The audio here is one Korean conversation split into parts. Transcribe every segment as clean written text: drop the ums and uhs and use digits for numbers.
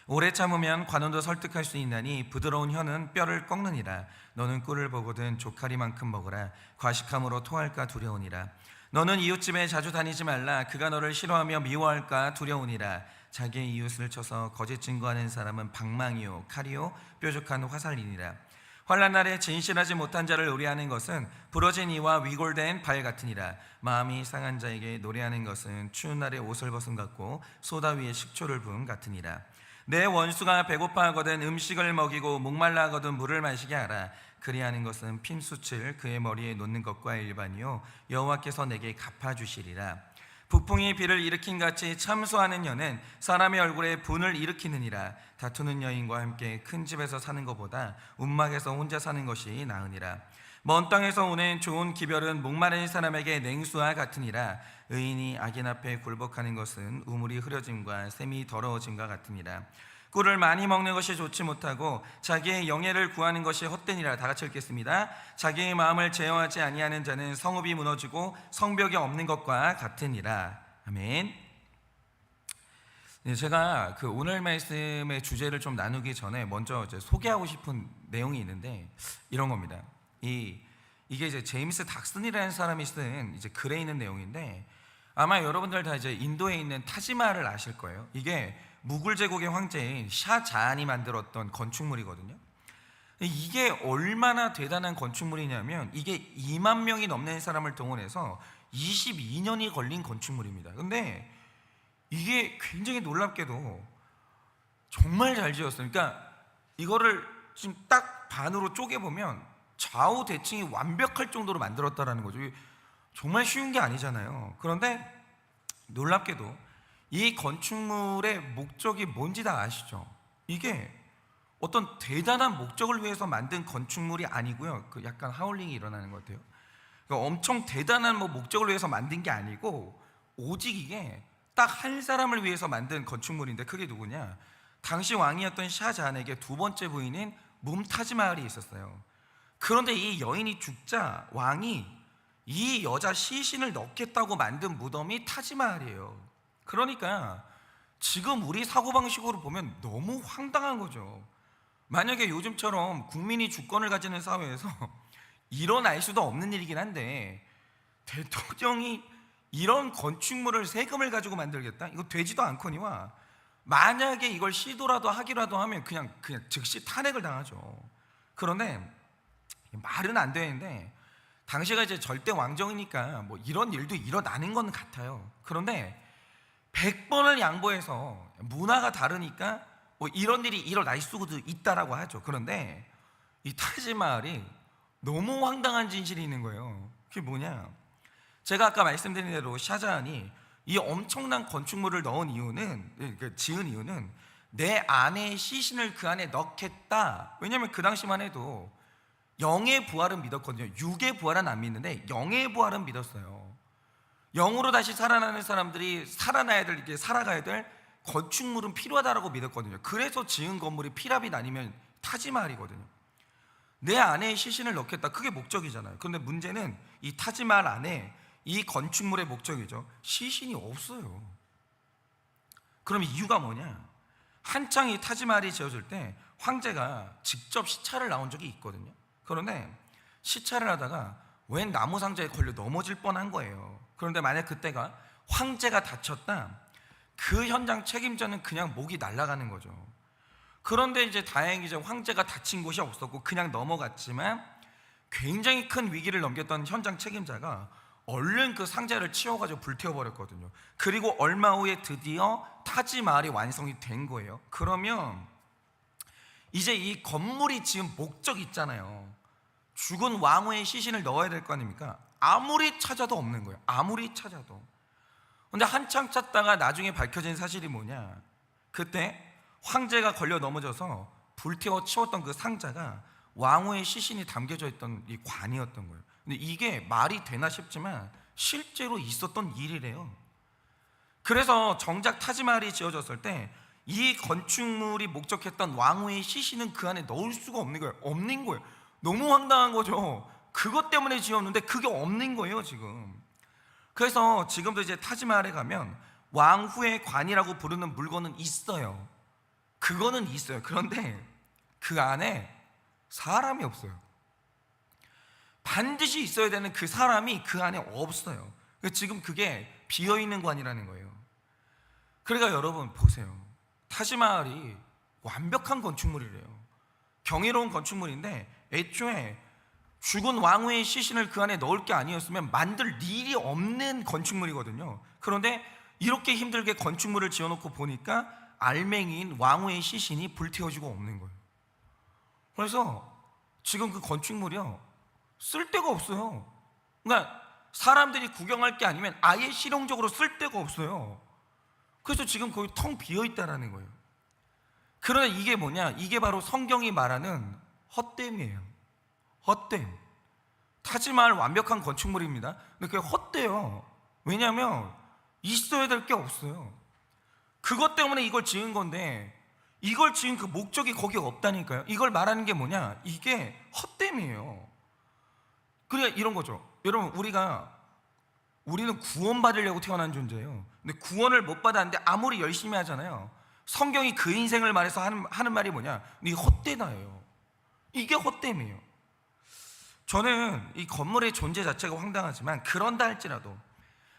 오래 참으면 관원도 설득할 수 있나니 부드러운 혀는 뼈를 꺾느니라. 너는 꿀을 보거든 조카리만큼 먹으라. 과식함으로 토할까 두려우니라. 너는 이웃집에 자주 다니지 말라. 그가 너를 싫어하며 미워할까 두려우니라. 자기의 이웃을 쳐서 거짓 증거하는 사람은 방망이요 칼이요 뾰족한 화살이니라. 환난 날에 진실하지 못한 자를 노래하는 것은 부러진 이와 위골된 발 같으니라. 마음이 상한 자에게 노래하는 것은 추운 날에 옷을 벗음 같고 소다 위에 식초를 부음 같으니라. 내 원수가 배고파하거든 음식을 먹이고 목말라 하거든 물을 마시게 하라. 그리하는 것은 핀수칠 그의 머리에 놓는 것과 일반이요 여호와께서 내게 갚아주시리라. 북풍이 비를 일으킨 같이 참소하는 여는 사람의 얼굴에 분을 일으키느니라. 다투는 여인과 함께 큰 집에서 사는 것보다 움막에서 혼자 사는 것이 나으니라. 먼 땅에서 오는 좋은 기별은 목마른 사람에게 냉수와 같으니라. 의인이 악인 앞에 굴복하는 것은 우물이 흐려짐과 샘이 더러워짐과 같으니라. 꿀을 많이 먹는 것이 좋지 못하고 자기의 영예를 구하는 것이 헛되니라. 다 같이 읽겠습니다. 자기의 마음을 제어하지 아니하는 자는 성읍이 무너지고 성벽이 없는 것과 같으니라. 아멘. 제가 오늘 말씀의 주제를 좀 나누기 전에 먼저 소개하고 싶은 내용이 있는데 이런 겁니다. 이게 이제 제임스 닥슨이라는 사람이 쓴 글에 있는 내용인데, 아마 여러분들 다 인도에 있는 타지마할을 아실 거예요. 이게 무굴 제국의 황제인 샤자한이 만들었던 건축물이거든요. 이게 얼마나 대단한 건축물이냐면 이게 2만 명이 넘는 사람을 동원해서 22년이 걸린 건축물입니다. 근데 이게 굉장히 놀랍게도 정말 잘 지었어요. 그러니까 이거를 지금 딱 반으로 쪼개보면 좌우 대칭이 완벽할 정도로 만들었다라는 거죠. 정말 쉬운 게 아니잖아요. 그런데 놀랍게도 이 건축물의 목적이 뭔지 다 아시죠? 이게 어떤 대단한 목적을 위해서 만든 건축물이 아니고요. 약간 하울링이 일어나는 것 같아요. 그러니까 엄청 대단한 목적을 위해서 만든 게 아니고 오직 이게 딱 한 사람을 위해서 만든 건축물인데, 그게 누구냐? 당시 왕이었던 샤자한에게 두 번째 부인인 뭄타즈 마을이 있었어요. 그런데 이 여인이 죽자 왕이 이 여자 시신을 넣겠다고 만든 무덤이 타지마할이에요. 그러니까 지금 우리 사고방식으로 보면 너무 황당한 거죠. 만약에 요즘처럼 국민이 주권을 가지는 사회에서 일어날 수도 없는 일이긴 한데 대통령이 이런 건축물을 세금을 가지고 만들겠다? 이거 되지도 않거니와 만약에 이걸 시도라도 하기라도 하면 그냥 즉시 탄핵을 당하죠. 그런데 말은 안 되는데 당시가 절대 왕정이니까 이런 일도 일어나는 건 같아요. 그런데 100번을 양보해서 문화가 다르니까 이런 일이 일어날 수도 있다라고 하죠. 그런데 이 타지마할이 너무 황당한 진실이 있는 거예요. 그게 뭐냐? 제가 아까 말씀드린 대로 샤자한이 이 엄청난 건축물을 지은 이유는 내 아내의 시신을 그 안에 넣겠다. 왜냐하면 그 당시만 해도 영의 부활은 믿었거든요. 육의 부활은 안 믿는데 영의 부활은 믿었어요. 영으로 다시 살아나는 사람들이 살아가야 될 건축물은 필요하다라고 믿었거든요. 그래서 지은 건물이 피라빗 아니면 타지마할이거든요. 내 아내의 시신을 넣겠다, 그게 목적이잖아요. 그런데 문제는 이 타지마할 안에 이 건축물의 목적이죠, 시신이 없어요. 그럼 이유가 뭐냐? 한창 이 타지마할이 지어질 때 황제가 직접 시차를 나온 적이 있거든요. 그런데 시차를 하다가 웬 나무 상자에 걸려 넘어질 뻔한 거예요. 그런데 만약 그때가 황제가 다쳤다, 그 현장 책임자는 그냥 목이 날아가는 거죠. 그런데 다행히 황제가 다친 곳이 없었고 그냥 넘어갔지만 굉장히 큰 위기를 넘겼던 현장 책임자가 얼른 그 상자를 치워가지고 불태워버렸거든요. 그리고 얼마 후에 드디어 타지마할이 완성이 된 거예요. 그러면 이제 이 건물이 지은 목적 있잖아요. 죽은 왕후의 시신을 넣어야 될 거 아닙니까? 아무리 찾아도 없는 거예요. 아무리 찾아도. 근데 한참 찾다가 나중에 밝혀진 사실이 뭐냐? 그때 황제가 걸려 넘어져서 불태워 치웠던 그 상자가 왕후의 시신이 담겨져 있던 이 관이었던 거예요. 근데 이게 말이 되나 싶지만 실제로 있었던 일이래요. 그래서 정작 타지마할이 지어졌을 때 이 건축물이 목적했던 왕후의 시신은 그 안에 넣을 수가 없는 거예요. 없는 거예요. 너무 황당한 거죠. 그것 때문에 지었는데 그게 없는 거예요 지금. 그래서 지금도 타지마할에 가면 왕후의 관이라고 부르는 물건은 있어요. 그거는 있어요. 그런데 그 안에 사람이 없어요. 반드시 있어야 되는 그 사람이 그 안에 없어요. 지금 그게 비어있는 관이라는 거예요. 그러니까 여러분 보세요. 타지마할이 완벽한 건축물이래요. 경이로운 건축물인데 애초에 죽은 왕후의 시신을 그 안에 넣을 게 아니었으면 만들 일이 없는 건축물이거든요. 그런데 이렇게 힘들게 건축물을 지어놓고 보니까 알맹이인 왕후의 시신이 불태워지고 없는 거예요. 그래서 지금 그 건축물이요, 쓸데가 없어요. 그러니까 사람들이 구경할 게 아니면 아예 실용적으로 쓸데가 없어요. 그래서 지금 거기 텅 비어있다라는 거예요. 그러나 이게 뭐냐? 이게 바로 성경이 말하는 헛됨이에요. 헛됨. 타지마할 완벽한 건축물입니다. 근데 그게 헛돼요. 왜냐하면 있어야 될 게 없어요. 그것 때문에 이걸 지은 건데 이걸 지은 그 목적이 거기에 없다니까요. 이걸 말하는 게 뭐냐? 이게 헛됨이에요. 그러니까 이런 거죠. 여러분, 우리는 구원받으려고 태어난 존재예요. 근데 구원을 못 받았는데 아무리 열심히 하잖아요. 성경이 그 인생을 말해서 하는 말이 뭐냐? 이게 헛되다예요. 이게 헛됨이에요. 저는 이 건물의 존재 자체가 황당하지만 그런다 할지라도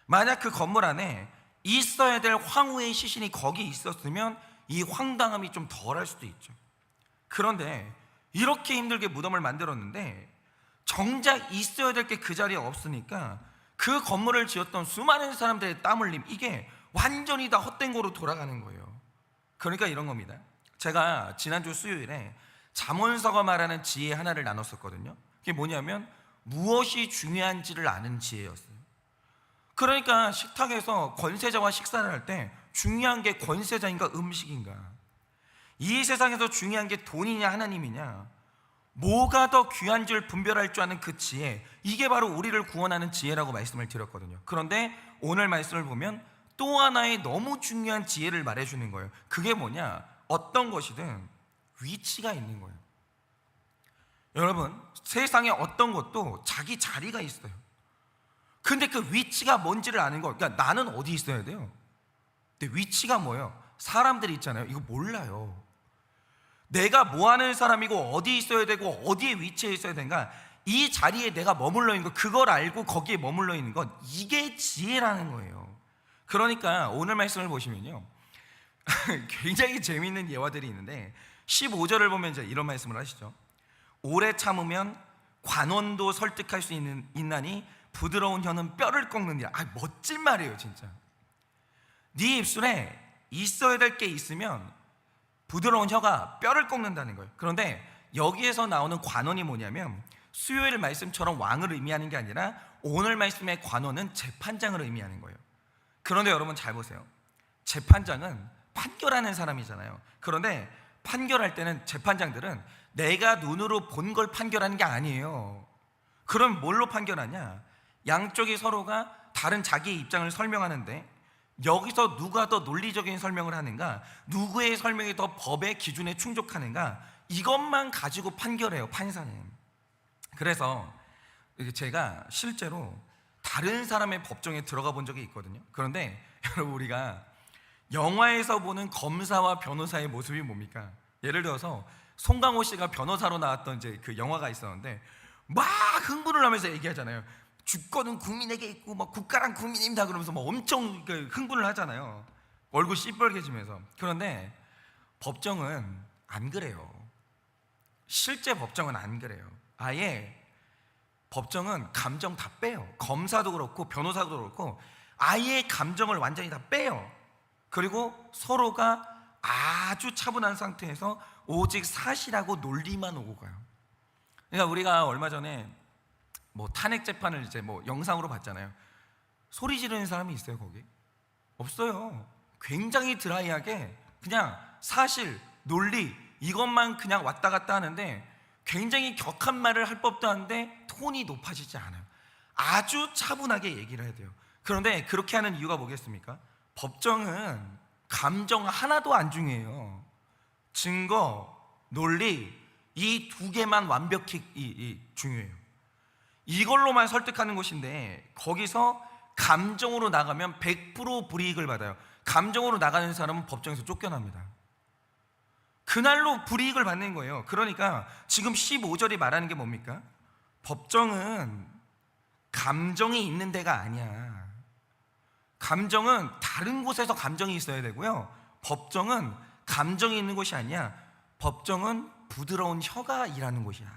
만약 그 건물 안에 있어야 될 황후의 시신이 거기 있었으면 이 황당함이 좀 덜할 수도 있죠. 그런데 이렇게 힘들게 무덤을 만들었는데 정작 있어야 될 게 그 자리에 없으니까 그 건물을 지었던 수많은 사람들의 땀 흘림, 이게 완전히 다 헛된 거로 돌아가는 거예요. 그러니까 이런 겁니다. 제가 지난주 수요일에 잠언서가 말하는 지혜 하나를 나눴었거든요. 그게 뭐냐면 무엇이 중요한지를 아는 지혜였어요. 그러니까 식탁에서 권세자와 식사를 할 때 중요한 게 권세자인가 음식인가, 이 세상에서 중요한 게 돈이냐 하나님이냐, 뭐가 더 귀한지를 분별할 줄 아는 그 지혜, 이게 바로 우리를 구원하는 지혜라고 말씀을 드렸거든요. 그런데 오늘 말씀을 보면 또 하나의 너무 중요한 지혜를 말해주는 거예요. 그게 뭐냐? 어떤 것이든 위치가 있는 거예요. 여러분, 세상에 어떤 것도 자기 자리가 있어요. 근데 그 위치가 뭔지를 아는 거, 그러니까 나는 어디 있어야 돼요? 근데 위치가 뭐예요? 사람들이 있잖아요. 이거 몰라요. 내가 뭐 하는 사람이고 어디 있어야 되고 어디에 위치해 있어야 되는가, 이 자리에 내가 머물러 있는 거, 그걸 알고 거기에 머물러 있는 것, 이게 지혜라는 거예요. 그러니까 오늘 말씀을 보시면요 굉장히 재미있는 예화들이 있는데 15절을 보면 이제 이런 말씀을 하시죠. 오래 참으면 관원도 설득할 수 있나니 부드러운 혀는 뼈를 꺾느니라. 멋진 말이에요 진짜. 네 입술에 있어야 될 게 있으면 부드러운 혀가 뼈를 꺾는다는 거예요. 그런데 여기에서 나오는 관원이 뭐냐면 수요일 말씀처럼 왕을 의미하는 게 아니라 오늘 말씀의 관원은 재판장을 의미하는 거예요. 그런데 여러분 잘 보세요. 재판장은 판결하는 사람이잖아요. 그런데 판결할 때는 재판장들은 내가 눈으로 본 걸 판결하는 게 아니에요. 그럼 뭘로 판결하냐? 양쪽이 서로가 다른 자기의 입장을 설명하는데 여기서 누가 더 논리적인 설명을 하는가, 누구의 설명이 더 법의 기준에 충족하는가, 이것만 가지고 판결해요, 판사는. 그래서 제가 실제로 다른 사람의 법정에 들어가 본 적이 있거든요. 그런데 여러분, 우리가 영화에서 보는 검사와 변호사의 모습이 뭡니까? 예를 들어서 송강호 씨가 변호사로 나왔던 이제 그 영화가 있었는데 막 흥분을 하면서 얘기하잖아요. 주권은 국민에게 있고 막 국가란 국민입니다 그러면서 막 엄청 흥분을 하잖아요. 얼굴 시뻘개지면서. 그런데 법정은 안 그래요. 실제 법정은 안 그래요. 아예 법정은 감정 다 빼요. 검사도 그렇고 변호사도 그렇고 아예 감정을 완전히 다 빼요. 그리고 서로가 아주 차분한 상태에서 오직 사실하고 논리만 오고 가요. 그러니까 우리가 얼마 전에 뭐 탄핵 재판을 이제 뭐 영상으로 봤잖아요. 소리 지르는 사람이 있어요 거기? 없어요. 굉장히 드라이하게 그냥 사실, 논리 이것만 그냥 왔다 갔다 하는데 굉장히 격한 말을 할 법도 한데 톤이 높아지지 않아요. 아주 차분하게 얘기를 해야 돼요. 그런데 그렇게 하는 이유가 뭐겠습니까? 법정은 감정 하나도 안 중요해요. 증거, 논리 이 두 개만 완벽히 중요해요. 이걸로만 설득하는 곳인데 거기서 감정으로 나가면 100% 불이익을 받아요. 감정으로 나가는 사람은 법정에서 쫓겨납니다. 그날로 불이익을 받는 거예요. 그러니까 지금 15절이 말하는 게 뭡니까? 법정은 감정이 있는 데가 아니야. 감정은 다른 곳에서 감정이 있어야 되고요, 법정은 감정이 있는 곳이 아니야. 법정은 부드러운 혀가 일하는 곳이야.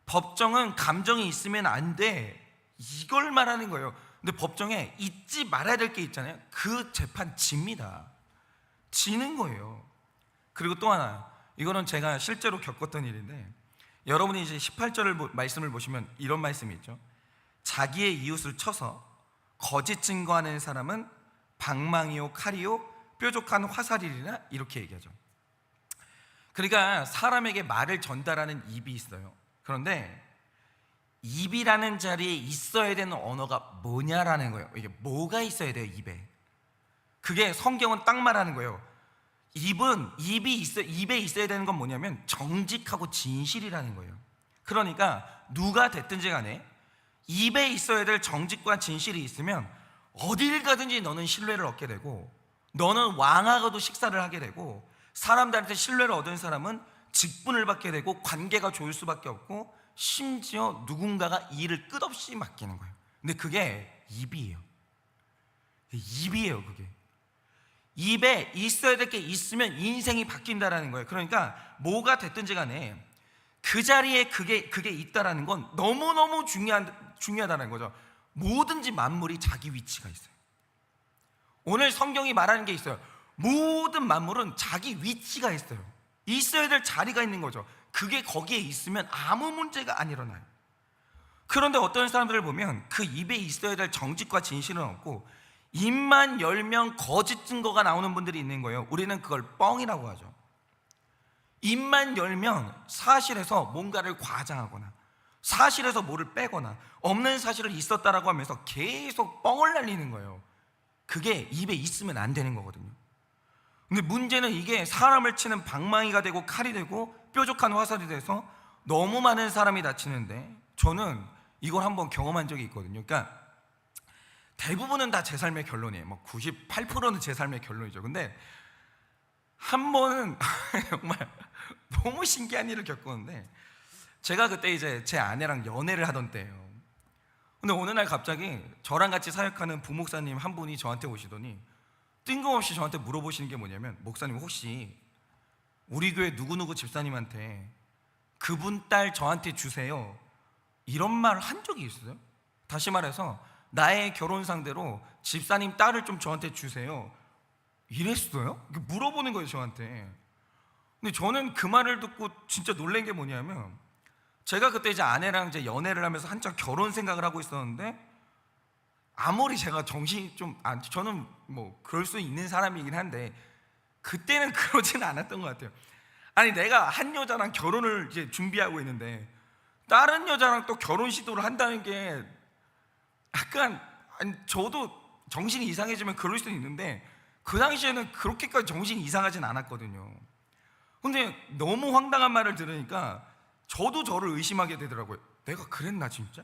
법정은 감정이 있으면 안 돼, 이걸 말하는 거예요. 근데 법정에 잊지 말아야 될 게 있잖아요. 그 재판 집니다. 지는 거예요. 그리고 또 하나, 이거는 제가 실제로 겪었던 일인데, 여러분이 이제 18절을 말씀을 보시면 이런 말씀이 있죠. 자기의 이웃을 쳐서 거짓 증거하는 사람은 방망이요 칼이요 뾰족한 화살이리라, 이렇게 얘기하죠. 그러니까 사람에게 말을 전달하는 입이 있어요. 그런데 입이라는 자리에 있어야 되는 언어가 뭐냐라는 거예요. 이게 뭐가 있어야 돼요, 입에. 그게 성경은 딱 말하는 거예요. 입에 있어야 되는 건 뭐냐면 정직하고 진실이라는 거예요. 그러니까 누가 됐든지 간에 입에 있어야 될 정직과 진실이 있으면 어딜 가든지 너는 신뢰를 얻게 되고, 너는 왕하고도 식사를 하게 되고, 사람들한테 신뢰를 얻은 사람은 직분을 받게 되고 관계가 좋을 수밖에 없고, 심지어 누군가가 일을 끝없이 맡기는 거예요. 근데 그게 입이에요. 입이에요. 그게 입에 있어야 될 게 있으면 인생이 바뀐다라는 거예요. 그러니까 뭐가 됐든지 간에 그 자리에 그게 있다라는 건 너무너무 중요하다는 거죠. 뭐든지 만물이 자기 위치가 있어요. 오늘 성경이 말하는 게 있어요. 모든 만물은 자기 위치가 있어요. 있어야 될 자리가 있는 거죠. 그게 거기에 있으면 아무 문제가 안 일어나요. 그런데 어떤 사람들을 보면 그 입에 있어야 될 정직과 진실은 없고 입만 열면 거짓 증거가 나오는 분들이 있는 거예요. 우리는 그걸 뻥이라고 하죠. 입만 열면 사실에서 뭔가를 과장하거나 사실에서 뭐를 빼거나 없는 사실을 있었다라고 하면서 계속 뻥을 날리는 거예요. 그게 입에 있으면 안 되는 거거든요. 근데 문제는 이게 사람을 치는 방망이가 되고 칼이 되고 뾰족한 화살이 돼서 너무 많은 사람이 다치는데, 저는 이걸 한번 경험한 적이 있거든요. 그러니까 대부분은 다 제 삶의 결론이에요. 뭐 98%는 제 삶의 결론이죠. 근데 한 번은 정말 너무 신기한 일을 겪었는데, 제가 그때 이제 제 아내랑 연애를 하던 때예요. 근데 어느 날 갑자기 저랑 같이 사역하는 부목사님 한 분이 저한테 오시더니 뜬금없이 저한테 물어보시는 게 뭐냐면, 목사님 혹시 우리 교회 누구누구 집사님한테 그분 딸 저한테 주세요, 이런 말을 한 적이 있어요? 다시 말해서 나의 결혼 상대로 집사님 딸을 좀 저한테 주세요, 이랬어요? 물어보는 거예요, 저한테. 근데 저는 그 말을 듣고 진짜 놀란 게 뭐냐면, 제가 그때 이제 아내랑 이제 연애를 하면서 한창 결혼 생각을 하고 있었는데, 아무리 제가 정신이 좀 저는 뭐 그럴 수 있는 사람이긴 한데 그때는 그러지는 않았던 것 같아요. 아니, 내가 한 여자랑 결혼을 이제 준비하고 있는데 다른 여자랑 또 결혼 시도를 한다는 게 약간, 저도 정신이 이상해지면 그럴 수도 있는데 그 당시에는 그렇게까지 정신이 이상하진 않았거든요. 근데 너무 황당한 말을 들으니까 저도 저를 의심하게 되더라고요. 내가 그랬나 진짜?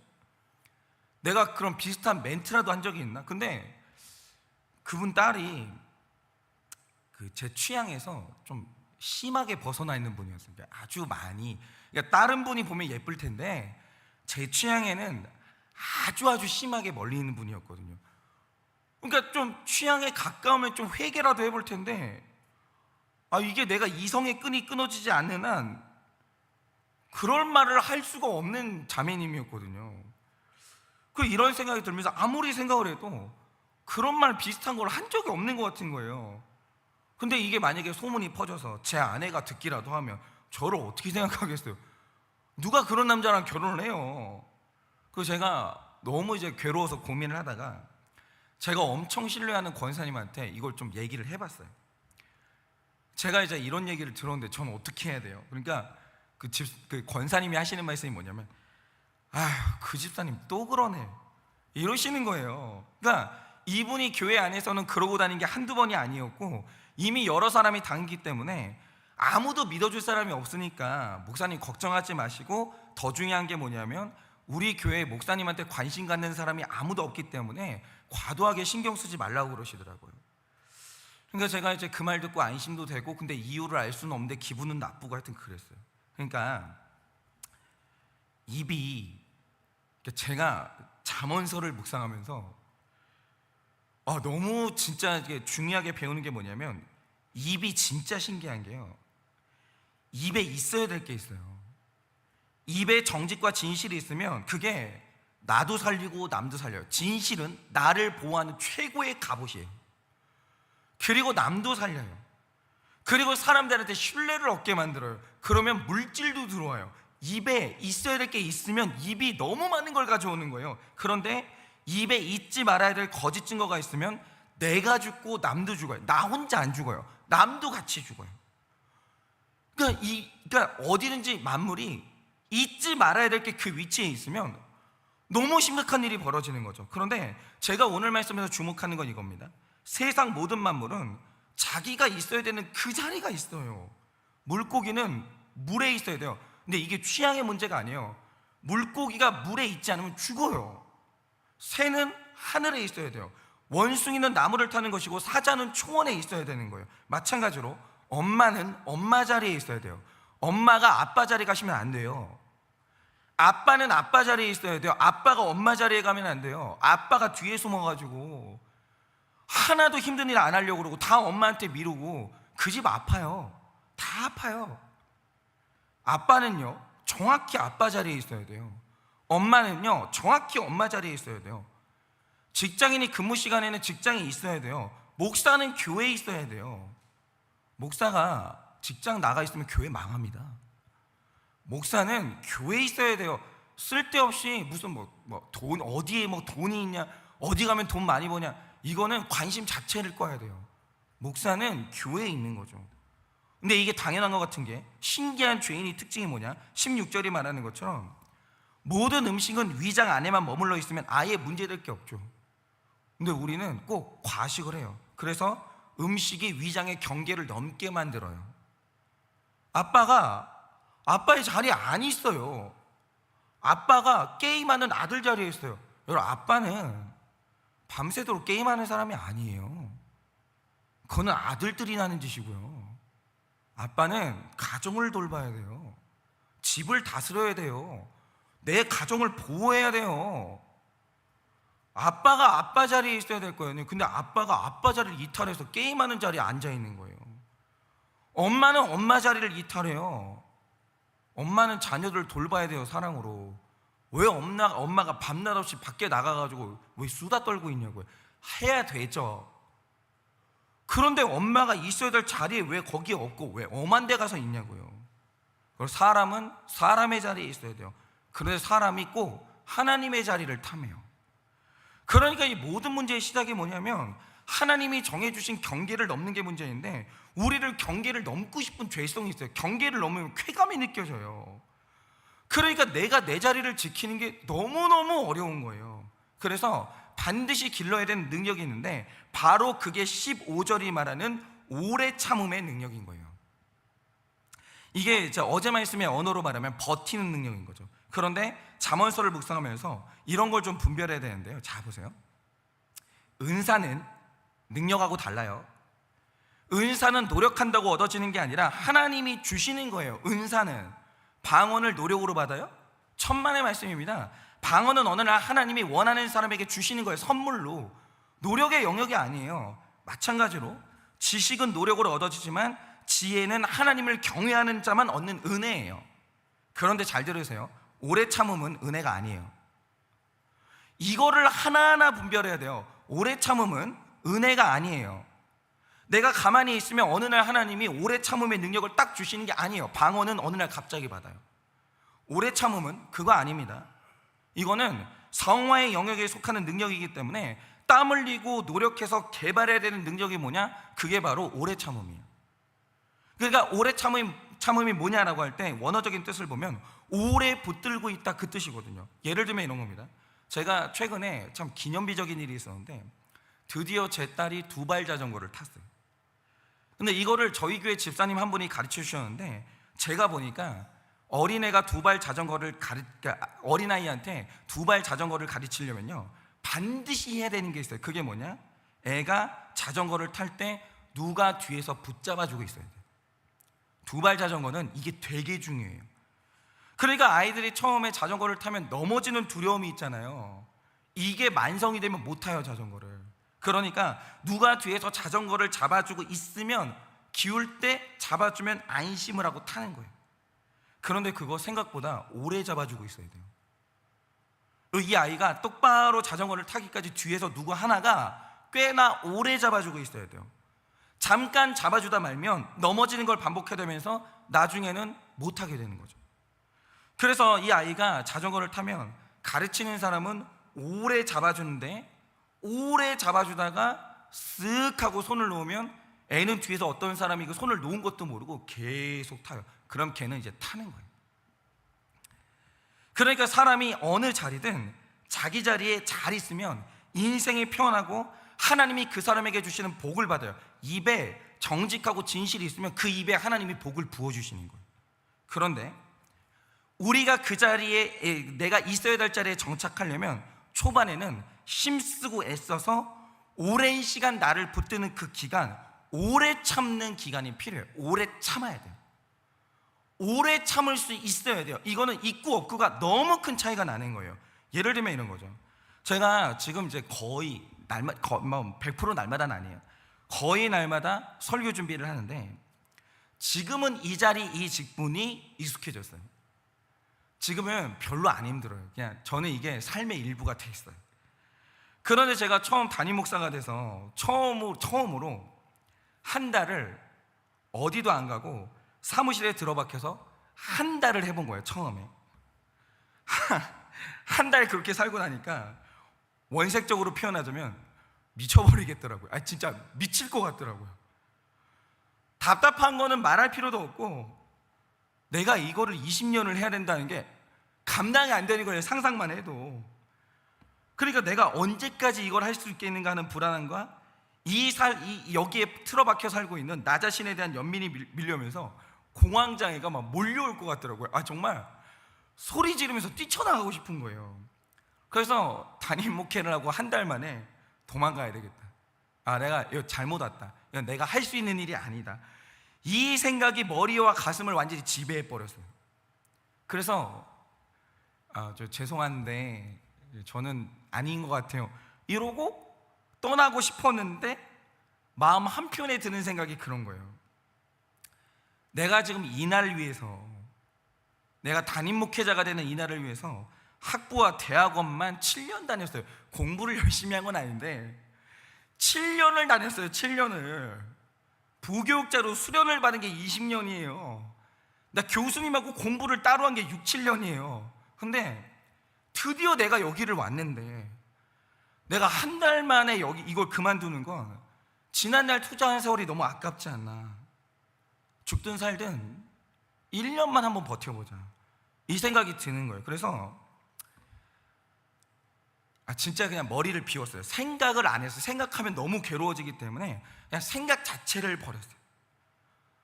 내가 그런 비슷한 멘트라도 한 적이 있나? 근데 그분 딸이 제 취향에서 좀 심하게 벗어나 있는 분이었어요. 아주 많이. 그러니까 다른 분이 보면 예쁠 텐데 제 취향에는 아주 심하게 멀리 있는 분이었거든요. 그러니까 좀 취향에 가까우면 좀 회개라도 해볼 텐데, 이게 내가 이성의 끈이 끊어지지 않는 한 그럴 말을 할 수가 없는 자매님이었거든요. 이런 생각이 들면서 아무리 생각을 해도 그런 말 비슷한 걸 한 적이 없는 것 같은 거예요. 근데 이게 만약에 소문이 퍼져서 제 아내가 듣기라도 하면 저를 어떻게 생각하겠어요? 누가 그런 남자랑 결혼을 해요? 제가 너무 이제 괴로워서 고민을 하다가 제가 엄청 신뢰하는 권사님한테 이걸 좀 얘기를 해봤어요. 제가 이제 이런 얘기를 들었는데 저는 어떻게 해야 돼요? 그러니까 그 권사님이 하시는 말씀이 뭐냐면, 그 집사님 또 그러네, 이러시는 거예요. 그러니까 이분이 교회 안에서는 그러고 다닌 게 한두 번이 아니었고 이미 여러 사람이 당기기 때문에 아무도 믿어줄 사람이 없으니까 목사님 걱정하지 마시고, 더 중요한 게 뭐냐면 우리 교회 목사님한테 관심 갖는 사람이 아무도 없기 때문에 과도하게 신경 쓰지 말라고 그러시더라고요. 그러니까 제가 이제 그 말 듣고 안심도 되고, 근데 이유를 알 수는 없는데 기분은 나쁘고 하여튼 그랬어요. 그러니까 입이, 제가 잠언서를 묵상하면서 너무 진짜 이게 중요하게 배우는 게 뭐냐면, 입이 진짜 신기한 게요, 입에 있어야 될 게 있어요. 입에 정직과 진실이 있으면 그게 나도 살리고 남도 살려요. 진실은 나를 보호하는 최고의 갑옷이에요. 그리고 남도 살려요. 그리고 사람들한테 신뢰를 얻게 만들어요. 그러면 물질도 들어와요. 입에 있어야 될 게 있으면 입이 너무 많은 걸 가져오는 거예요. 그런데 입에 잊지 말아야 될 거짓 증거가 있으면 내가 죽고 남도 죽어요. 나 혼자 안 죽어요. 남도 같이 죽어요. 그러니까 어디든지 만물이 잊지 말아야 될 게 그 위치에 있으면 너무 심각한 일이 벌어지는 거죠. 그런데 제가 오늘 말씀에서 주목하는 건 이겁니다. 세상 모든 만물은 자기가 있어야 되는 그 자리가 있어요. 물고기는 물에 있어야 돼요. 근데 이게 취향의 문제가 아니에요. 물고기가 물에 있지 않으면 죽어요. 새는 하늘에 있어야 돼요. 원숭이는 나무를 타는 것이고 사자는 초원에 있어야 되는 거예요. 마찬가지로 엄마는 엄마 자리에 있어야 돼요. 엄마가 아빠 자리에 가시면 안 돼요. 아빠는 아빠 자리에 있어야 돼요. 아빠가 엄마 자리에 가면 안 돼요. 아빠가 뒤에 숨어가지고 하나도 힘든 일 안 하려고 그러고 다 엄마한테 미루고 그 집 아파요. 다 아파요. 아빠는요 정확히 아빠 자리에 있어야 돼요. 엄마는요 정확히 엄마 자리에 있어야 돼요. 직장인이 근무 시간에는 직장에 있어야 돼요. 목사는 교회에 있어야 돼요. 목사가 직장 나가 있으면 교회 망합니다. 목사는 교회에 있어야 돼요. 쓸데없이 무슨 돈 어디에 돈이 있냐, 어디 가면 돈 많이 버냐, 이거는 관심 자체를 꺼야 돼요. 목사는 교회에 있는 거죠. 근데 이게 당연한 것 같은 게, 신기한 죄인의 특징이 뭐냐, 16절이 말하는 것처럼 모든 음식은 위장 안에만 머물러 있으면 아예 문제될 게 없죠. 근데 우리는 꼭 과식을 해요. 그래서 음식이 위장의 경계를 넘게 만들어요. 아빠가 아빠의 자리에 안 있어요. 아빠가 게임하는 아들 자리에 있어요. 여러분, 아빠는 밤새도록 게임하는 사람이 아니에요. 그거는 아들들이 하는 짓이고요. 아빠는 가정을 돌봐야 돼요. 집을 다스려야 돼요. 내 가정을 보호해야 돼요. 아빠가 아빠 자리에 있어야 될 거예요. 근데 아빠가 아빠 자리를 이탈해서 게임하는 자리에 앉아 있는 거예요. 엄마는 엄마 자리를 이탈해요. 엄마는 자녀들을 돌봐야 돼요, 사랑으로. 왜 엄마가 밤낮 없이 밖에 나가가지고 왜 수다 떨고 있냐고요. 해야 되죠. 그런데 엄마가 있어야 될 자리에 왜 거기에 없고 왜 엄한 데 가서 있냐고요. 그래서 사람은 사람의 자리에 있어야 돼요. 그래서 사람이 꼭 하나님의 자리를 탐해요. 그러니까 이 모든 문제의 시작이 뭐냐면, 하나님이 정해주신 경계를 넘는 게 문제인데, 우리를 경계를 넘고 싶은 죄성이 있어요. 경계를 넘으면 쾌감이 느껴져요. 그러니까 내가 내 자리를 지키는 게 너무너무 어려운 거예요. 그래서 반드시 길러야 되는 능력이 있는데, 바로 그게 15절이 말하는 오래 참음의 능력인 거예요. 이게 어제 말씀의 언어로 말하면 버티는 능력인 거죠. 그런데 잠언서를 묵상하면서 이런 걸 좀 분별해야 되는데요. 자, 보세요. 은사는 능력하고 달라요. 은사는 노력한다고 얻어지는 게 아니라 하나님이 주시는 거예요. 은사는 방언을 노력으로 받아요? 천만의 말씀입니다. 방언은 어느 날 하나님이 원하는 사람에게 주시는 거예요. 선물로. 노력의 영역이 아니에요. 마찬가지로 지식은 노력으로 얻어지지만 지혜는 하나님을 경외하는 자만 얻는 은혜예요. 그런데 잘 들으세요. 오래 참음은 은혜가 아니에요. 이거를 하나하나 분별해야 돼요. 오래 참음은 은혜가 아니에요. 내가 가만히 있으면 어느 날 하나님이 오래 참음의 능력을 딱 주시는 게 아니에요. 방언은 어느 날 갑자기 받아요. 오래 참음은 그거 아닙니다. 이거는 성화의 영역에 속하는 능력이기 때문에 땀 흘리고 노력해서 개발해야 되는 능력이 뭐냐? 그게 바로 오래 참음이에요. 그러니까 오래 참음이 뭐냐라고 할 때 원어적인 뜻을 보면 오래 붙들고 있다, 그 뜻이거든요. 예를 들면 이런 겁니다. 제가 최근에 참 기념비적인 일이 있었는데, 드디어 제 딸이 두발 자전거를 탔어요. 근데 이거를 저희 교회 집사님 한 분이 가르쳐 주셨는데, 제가 보니까 어린애가 어린아이한테 두발 자전거를 가르치려면요 반드시 해야 되는 게 있어요. 그게 뭐냐? 애가 자전거를 탈 때 누가 뒤에서 붙잡아주고 있어야 돼요. 두발 자전거는 이게 되게 중요해요. 그러니까 아이들이 처음에 자전거를 타면 넘어지는 두려움이 있잖아요. 이게 만성이 되면 못 타요, 자전거를. 그러니까 누가 뒤에서 자전거를 잡아주고 있으면 기울 때 잡아주면 안심을 하고 타는 거예요. 그런데 그거 생각보다 오래 잡아주고 있어야 돼요. 이 아이가 똑바로 자전거를 타기까지 뒤에서 누구 하나가 꽤나 오래 잡아주고 있어야 돼요. 잠깐 잡아주다 말면 넘어지는 걸 반복해되면서 나중에는 못하게 되는 거죠. 그래서 이 아이가 자전거를 타면 가르치는 사람은 오래 잡아주는데, 오래 잡아주다가 쓱 하고 손을 놓으면 애는 뒤에서 어떤 사람이 그 손을 놓은 것도 모르고 계속 타요. 그럼 걔는 이제 타는 거예요. 그러니까 사람이 어느 자리든 자기 자리에 잘 있으면 인생이 편하고 하나님이 그 사람에게 주시는 복을 받아요. 입에 정직하고 진실이 있으면 그 입에 하나님이 복을 부어주시는 거예요. 그런데 우리가 그 자리에, 내가 있어야 될 자리에 정착하려면 초반에는 힘쓰고 애써서 오랜 시간 나를 붙드는 그 기간, 오래 참는 기간이 필요해요. 오래 참아야 돼요. 오래 참을 수 있어야 돼요. 이거는 있고 없고가 너무 큰 차이가 나는 거예요. 예를 들면 이런 거죠. 제가 지금 이제 거의 날마다, 100% 날마다는 아니에요. 거의 날마다 설교 준비를 하는데, 지금은 이 자리, 이 직분이 익숙해졌어요. 지금은 별로 안 힘들어요. 그냥 저는 이게 삶의 일부가 돼 있어요. 그런데 제가 처음 담임 목사가 돼서 처음으로 한 달을 어디도 안 가고 사무실에 들어박혀서 한 달을 해본 거예요. 처음에 한 달 그렇게 살고 나니까 원색적으로 표현하자면 미쳐버리겠더라고요. 진짜 미칠 것 같더라고요. 답답한 거는 말할 필요도 없고, 내가 이거를 20년을 해야 된다는 게 감당이 안 되는 거예요. 상상만 해도. 그러니까 내가 언제까지 이걸 할 수 있겠는가 하는 불안함과 여기에 틀어박혀 살고 있는 나 자신에 대한 연민이 밀려오면서 공황장애가 막 몰려올 것 같더라고요. 정말 소리 지르면서 뛰쳐나가고 싶은 거예요. 그래서 담임 목회를 하고 한 달 만에 도망가야 되겠다. 내가 이거 잘못 왔다. 이건 내가 할 수 있는 일이 아니다. 이 생각이 머리와 가슴을 완전히 지배해 버렸어요. 그래서 저 죄송한데 저는 아닌 것 같아요, 이러고 떠나고 싶었는데 마음 한편에 드는 생각이 그런 거예요. 내가 지금 이 날을 위해서, 내가 담임 목회자가 되는 이 날을 위해서 학부와 대학원만 7년 다녔어요. 공부를 열심히 한 건 아닌데 7년을 다녔어요. 7년을. 부교육자로 수련을 받은 게 20년이에요. 나 교수님하고 공부를 따로 한 게 6, 7년이에요. 근데 드디어 내가 여기를 왔는데, 내가 한 달 만에 이걸 그만두는 건 지난날 투자한 세월이 너무 아깝지 않나. 죽든 살든 1년만 한번 버텨보자, 이 생각이 드는 거예요. 그래서 진짜 그냥 머리를 비웠어요. 생각을 안 했어요. 생각하면 너무 괴로워지기 때문에 그냥 생각 자체를 버렸어요.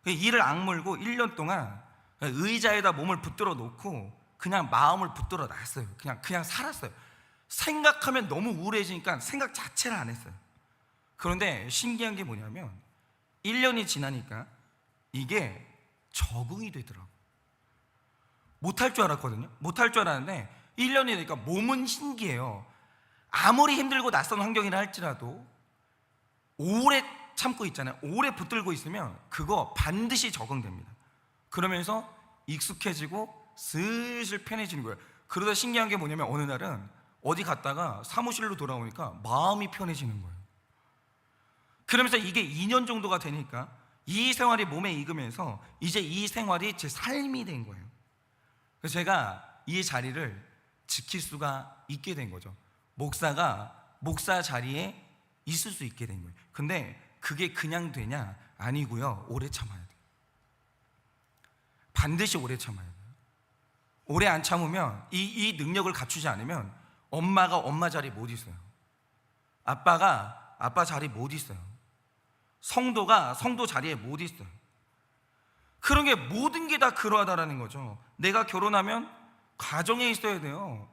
이를 악물고 1년 동안 의자에다 몸을 붙들어 놓고 그냥 마음을 붙들어 놨어요. 그냥 살았어요. 생각하면 너무 우울해지니까 생각 자체를 안 했어요. 그런데 신기한 게 뭐냐면 1년이 지나니까 이게 적응이 되더라고요. 못할 줄 알았거든요. 못할 줄 알았는데 1년이 되니까 몸은 신기해요. 아무리 힘들고 낯선 환경이라 할지라도 오래 참고 있잖아요. 오래 붙들고 있으면 그거 반드시 적응됩니다. 그러면서 익숙해지고 슬슬 편해지는 거예요. 그러다 신기한 게 뭐냐면 어느 날은 어디 갔다가 사무실로 돌아오니까 마음이 편해지는 거예요. 그러면서 이게 2년 정도가 되니까 이 생활이 몸에 익으면서 이제 이 생활이 제 삶이 된 거예요. 그래서 제가 이 자리를 지킬 수가 있게 된 거죠. 목사가 목사 자리에 있을 수 있게 된 거예요. 근데 그게 그냥 되냐? 아니고요. 오래 참아야 돼요. 반드시 오래 참아야 돼요. 오래 안 참으면 이 능력을 갖추지 않으면 엄마가 엄마 자리 못 있어요. 아빠가 아빠 자리 못 있어요. 성도가 성도 자리에 못 있어요. 그런 게 모든 게 다 그러하다라는 거죠. 내가 결혼하면 가정에 있어야 돼요.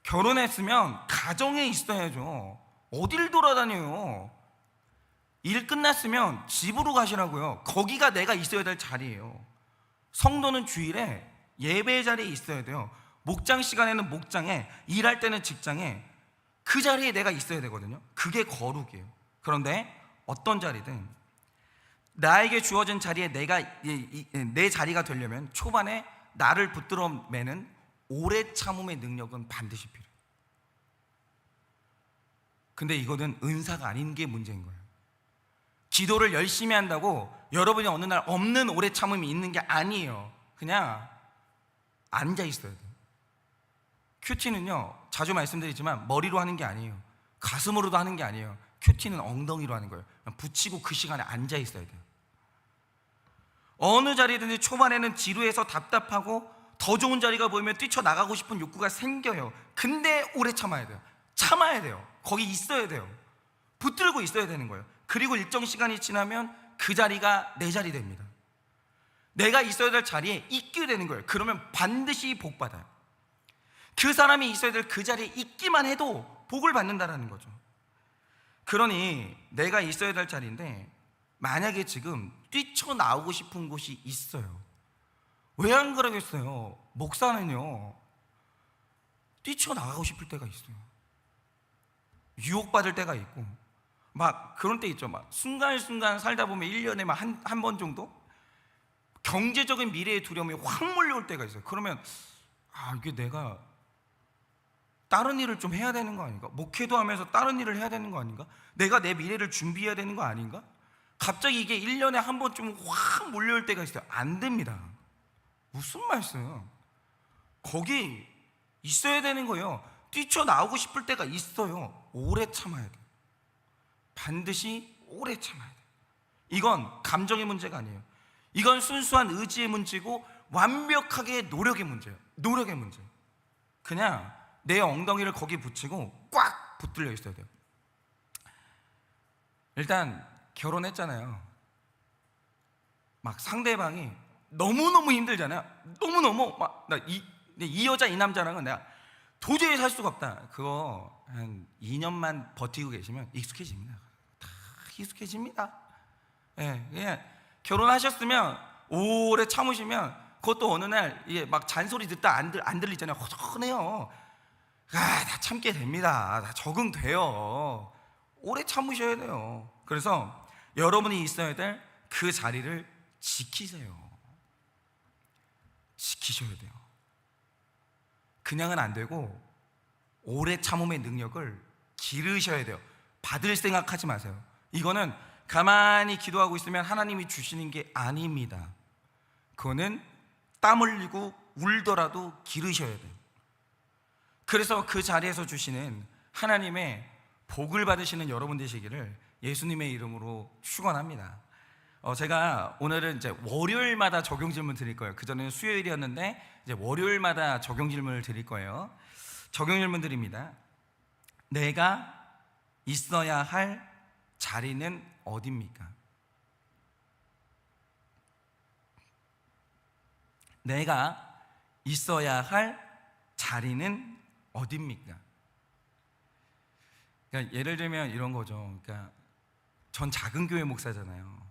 결혼했으면 가정에 있어야죠. 어딜 돌아다녀요? 일 끝났으면 집으로 가시라고요. 거기가 내가 있어야 될 자리예요. 성도는 주일에 예배 자리에 있어야 돼요. 목장 시간에는 목장에, 일할 때는 직장에, 그 자리에 내가 있어야 되거든요. 그게 거룩이에요. 그런데 어떤 자리든 나에게 주어진 자리에 내 자리가 되려면 초반에 나를 붙들어 매는 오래 참음의 능력은 반드시 필요해요. 근데 이거는 은사가 아닌 게 문제인 거예요. 기도를 열심히 한다고 여러분이 어느 날 없는 오래 참음이 있는 게 아니에요. 그냥 앉아 있어야 돼요. 큐티는요, 자주 말씀드리지만 머리로 하는 게 아니에요. 가슴으로도 하는 게 아니에요. 큐티는 엉덩이로 하는 거예요. 그냥 붙이고 그 시간에 앉아 있어야 돼요. 어느 자리든지 초반에는 지루해서 답답하고 더 좋은 자리가 보이면 뛰쳐나가고 싶은 욕구가 생겨요. 근데 오래 참아야 돼요. 참아야 돼요. 거기 있어야 돼요. 붙들고 있어야 되는 거예요. 그리고 일정 시간이 지나면 그 자리가 내 자리 됩니다. 내가 있어야 될 자리에 있게 되는 거예요. 그러면 반드시 복 받아요. 그 사람이 있어야 될 그 자리에 있기만 해도 복을 받는다는 거죠. 그러니 내가 있어야 될 자리인데 만약에 지금 뛰쳐나오고 싶은 곳이 있어요. 왜 안 그러겠어요? 목사는요, 뛰쳐나가고 싶을 때가 있어요. 유혹받을 때가 있고 막 그런 때 있죠. 막 순간순간 살다 보면 1년에 막 한 번 정도 경제적인 미래의 두려움이 확 몰려올 때가 있어요. 그러면 이게 내가 다른 일을 좀 해야 되는 거 아닌가? 목회도 하면서 다른 일을 해야 되는 거 아닌가? 내가 내 미래를 준비해야 되는 거 아닌가? 갑자기 이게 1년에 한 번 좀 확 몰려올 때가 있어요. 안 됩니다. 무슨 말씀? 거기 있어야 되는 거예요. 뛰쳐나오고 싶을 때가 있어요. 오래 참아야 돼요. 반드시 오래 참아야 돼요. 이건 감정의 문제가 아니에요. 이건 순수한 의지의 문제고 완벽하게 노력의 문제예요. 노력의 문제. 그냥 내 엉덩이를 거기 붙이고 꽉 붙들려 있어야 돼요. 일단 결혼했잖아요. 막 상대방이 너무너무 힘들잖아요. 너무너무 막 이 여자 이 남자랑은 내가 도저히 살 수가 없다. 그거 한 2년만 버티고 계시면 익숙해집니다. 다 익숙해집니다. 예, 그냥 결혼하셨으면 오래 참으시면 그것도 어느 날 이게 막 잔소리 듣다 안 들리잖아요. 허전해요. 다 참게 됩니다. 다 적응돼요. 오래 참으셔야 돼요. 그래서 여러분이 있어야 될 그 자리를 지키세요. 지키셔야 돼요. 그냥은 안 되고 오래 참음의 능력을 기르셔야 돼요. 받을 생각하지 마세요. 이거는 가만히 기도하고 있으면 하나님이 주시는 게 아닙니다. 그거는 땀 흘리고 울더라도 기르셔야 돼요. 그래서 그 자리에서 주시는 하나님의 복을 받으시는 여러분 되시기를 예수님의 이름으로 축원합니다. 제가 오늘은 이제 월요일마다 적용 질문 드릴 거예요. 그전에는 수요일이었는데 이제 월요일마다 적용 질문을 드릴 거예요. 적용 질문 드립니다. 내가 있어야 할 자리는 어디입니까? 내가 있어야 할 자리는 어디입니까? 그러니까 예를 들면 이런 거죠. 그러니까 전 작은 교회 목사잖아요.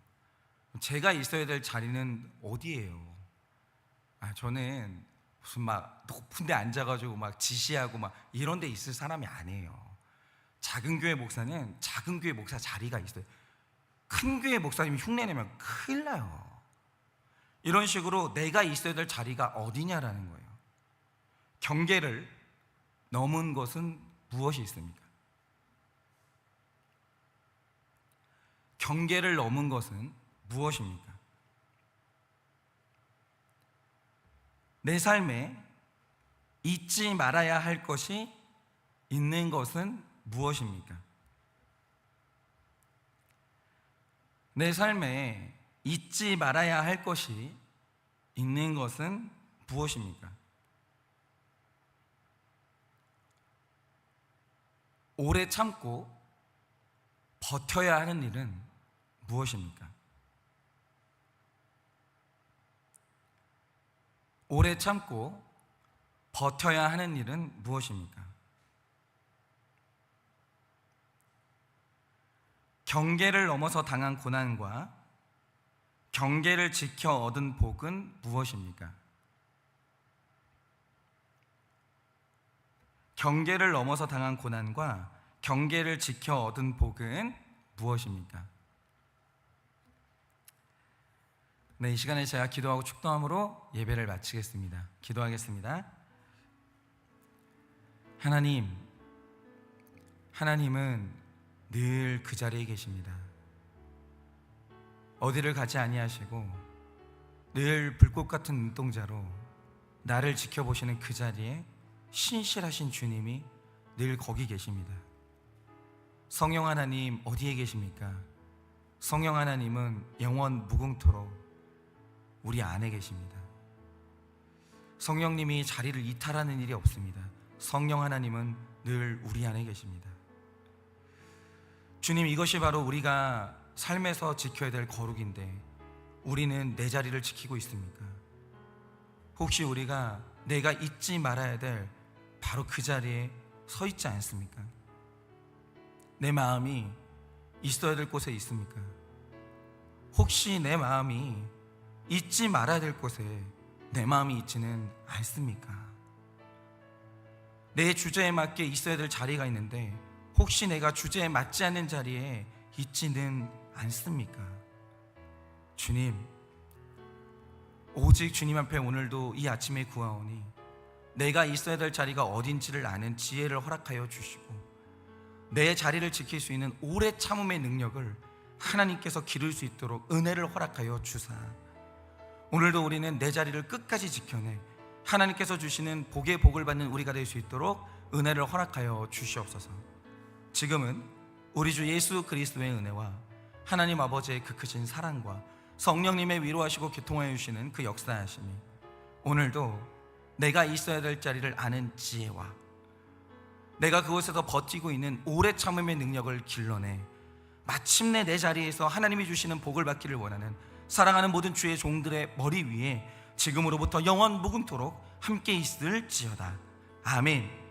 제가 있어야 될 자리는 어디예요? 저는 무슨 막 높은 데 앉아가지고 막 지시하고 막 이런 데 있을 사람이 아니에요. 작은 교회 목사는 작은 교회 목사 자리가 있어요. 큰 교회 목사님이 흉내내면 큰일 나요. 이런 식으로 내가 있어야 될 자리가 어디냐라는 거예요. 경계를 넘은 것은 무엇이 있습니까? 경계를 넘은 것은 무엇입니까? 내 삶에 잊지 말아야 할 것이 있는 것은 무엇입니까? 내 삶에 잊지 말아야 할 것이 있는 것은 무엇입니까? 오래 참고 버텨야 하는 일은 무엇입니까? 오래 참고 버텨야 하는 일은 무엇입니까? 경계를 넘어서 당한 고난과 경계를 지켜 얻은 복은 무엇입니까? 경계를 넘어서 당한 고난과 경계를 지켜 얻은 복은 무엇입니까? 네, 이 시간에 제가 기도하고 축도함으로 예배를 마치겠습니다. 기도하겠습니다. 하나님은 늘 그 자리에 계십니다. 어디를 가지 아니하시고 늘 불꽃 같은 눈동자로 나를 지켜보시는 그 자리에 신실하신 주님이 늘 거기 계십니다. 성령 하나님 어디에 계십니까? 성령 하나님은 영원 무궁토록 우리 안에 계십니다. 성령님이 자리를 이탈하는 일이 없습니다. 성령 하나님은 늘 우리 안에 계십니다. 주님, 이것이 바로 우리가 삶에서 지켜야 될 거룩인데 우리는 내 자리를 지키고 있습니까? 혹시 우리가 내가 잊지 말아야 될 바로 그 자리에 서 있지 않습니까? 내 마음이 있어야 될 곳에 있습니까? 혹시 내 마음이 잊지 말아야 될 곳에 내 마음이 있지는 않습니까? 내 주제에 맞게 있어야 될 자리가 있는데 혹시 내가 주제에 맞지 않는 자리에 있지는 않습니까? 주님, 오직 주님 앞에 오늘도 이 아침에 구하오니 내가 있어야 될 자리가 어딘지를 아는 지혜를 허락하여 주시고 내 자리를 지킬 수 있는 오래 참음의 능력을 하나님께서 기를 수 있도록 은혜를 허락하여 주사 오늘도 우리는 내 자리를 끝까지 지켜내 하나님께서 주시는 복의 복을 받는 우리가 될 수 있도록 은혜를 허락하여 주시옵소서. 지금은 우리 주 예수 그리스도의 은혜와 하나님 아버지의 그 크신 사랑과 성령님의 위로하시고 교통하여 주시는 그 역사하심이 오늘도 내가 있어야 될 자리를 아는 지혜와 내가 그곳에서 버티고 있는 오래 참음의 능력을 길러내 마침내 내 자리에서 하나님이 주시는 복을 받기를 원하는 사랑하는 모든 주의 종들의 머리 위에 지금으로부터 영원 무궁토록 함께 있을지어다. 아멘.